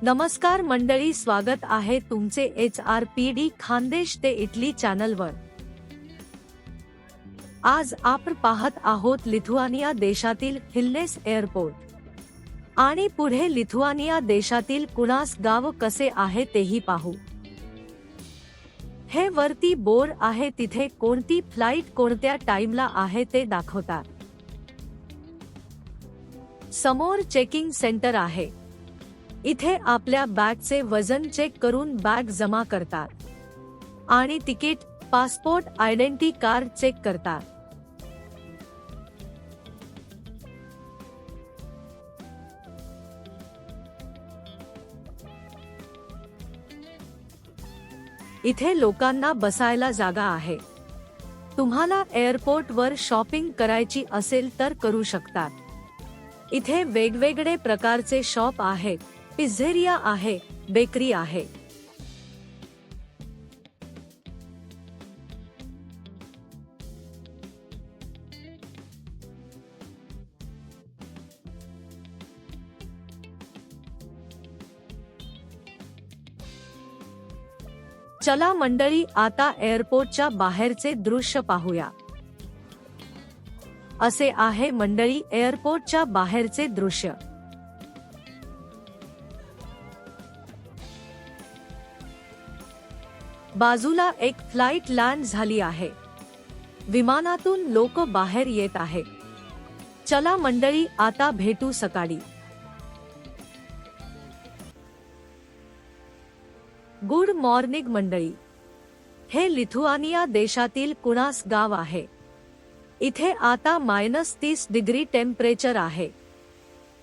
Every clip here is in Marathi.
नमस्कार मंडळी, स्वागत आहे तुमचे HRPD खानदेश ते इटली चॅनलवर। आज आपण पाहत आहोत लिथुआनिया देशातील व्हिल्नेस एअरपोर्ट आणि पुढे लिथुआनिया देशातील कुणास गाव कसे आहे तेही पाहू। हे वरती बोर्ड आहे, तिथे कोणती फ्लाइट कोणत्या टाइमला आहे ते दाखवतात। समोर चेकिंग सेंटर आहे, इथे आपल्या बॅगचे वजन चेक करून बॅग जमा करतात आणि ticket, passport, identity card check करतात। इथे लोकांना बसायला जागा आहे। तुम्हाला एअरपोर्टवर शॉपिंग करायची असेल तर करू शकतात। इथे वेगवेगळे प्रकारचे शॉप आहेत, पिझ्झेरिया आहे, बेकरी आहे। चला मंडळी, आता एअरपोर्टच्या बाहेरचे दृश्य पाहूया। असे आहे मंडळी एअरपोर्टच्या बाहेरचे दृश्य। बाजूला एक फ्लाइट लँड झाली आहे, विमानातून लोक बाहेर येत आहेत। चला मंडळी, आता भेटू सकाळी। गुड मॉर्निंग मंडळी, हे लिथुआनिया देशातील कुणास गाव आहे। इथे आता -30 डिग्री टेम्परेचर आहे,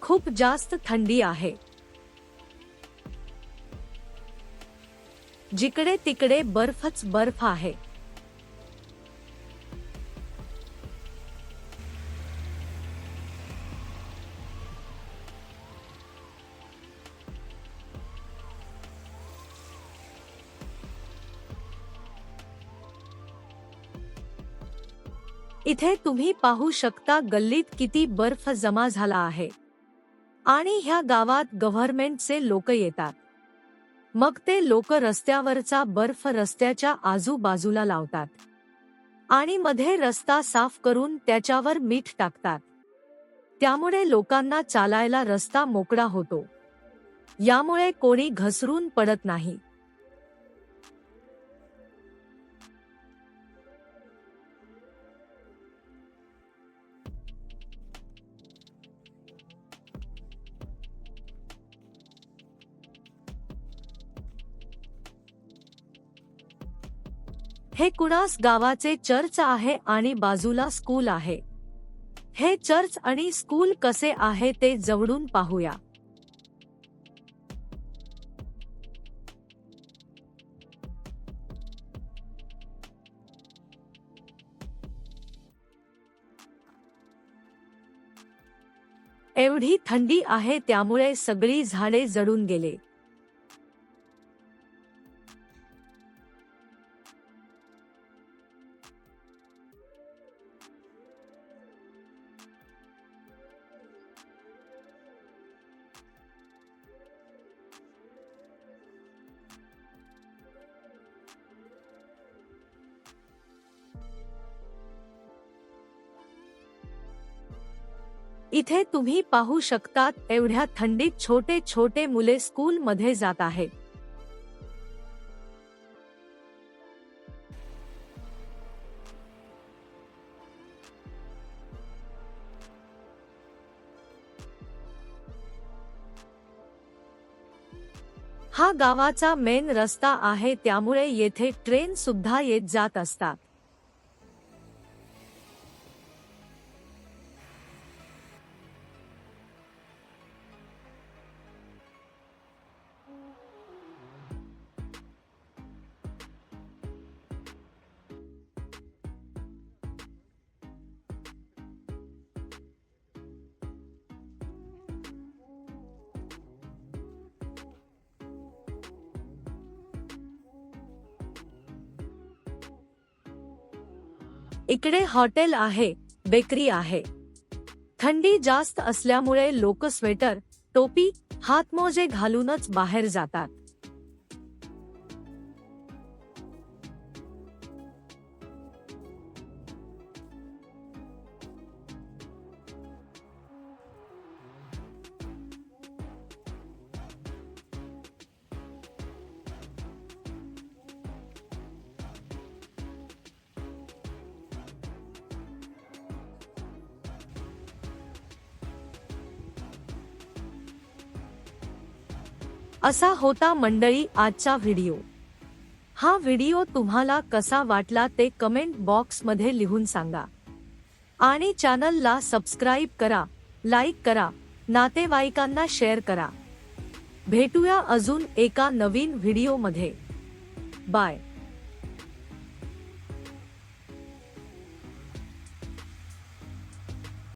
खूप जास्त थंडी आहे। जिकडे तिकडे बर्फच बर्फ आहे। इथे तुम्ही पाहू शकता गल्लीत किती बर्फ जमा झाला आहे आणि ह्या गावात गव्हर्नमेंटचे लोक येतात, मग ते लोक रस्त्यावरचा बर्फ रस्त्याच्या आजूबाजूला लावतात आणि मध्ये रस्ता साफ करून त्याच्यावर मीठ टाकतात। त्यामुळे लोकांना चालायला रस्ता मोकळा होतो, यामुळे कोणी घसरून पडत नाही। हे कुणास गावाचे चर्च आहे आणि बाजूला स्कूल आहे। हे चर्च आणि स्कूल कसे आहे ते जवळून पाहूया। एवढी थंडी आहे त्यामुळे सगळी झाडे जळून गेले। इथे तुम्ही पाहू शकतात, एवढ्या थंडीत छोटे छोटे मुले स्कूल मध्ये जात आहेत। हा गावाचा मेन रस्ता आहे, त्यामुळे येथे ट्रेन सुद्धा येत जात असतात। इकडे हॉटेल आहे, बेकरी आहे। थंडी जास्त असल्यामुळे लोक स्वेटर, टोपी, हातमोजे घालूनच बाहेर जातात. असा होता मंडळी आजचा व्हिडिओ. हा व्हिडिओ तुम्हाला कसा वाटला ते कमेंट बॉक्स मध्ये लिहून सांगा आणि चॅनलला सबस्क्राईब करा, लाईक करा, नातेवाईकांना शेअर करा. भेटूया अजून एका नवीन व्हिडिओ मध्ये. बाय.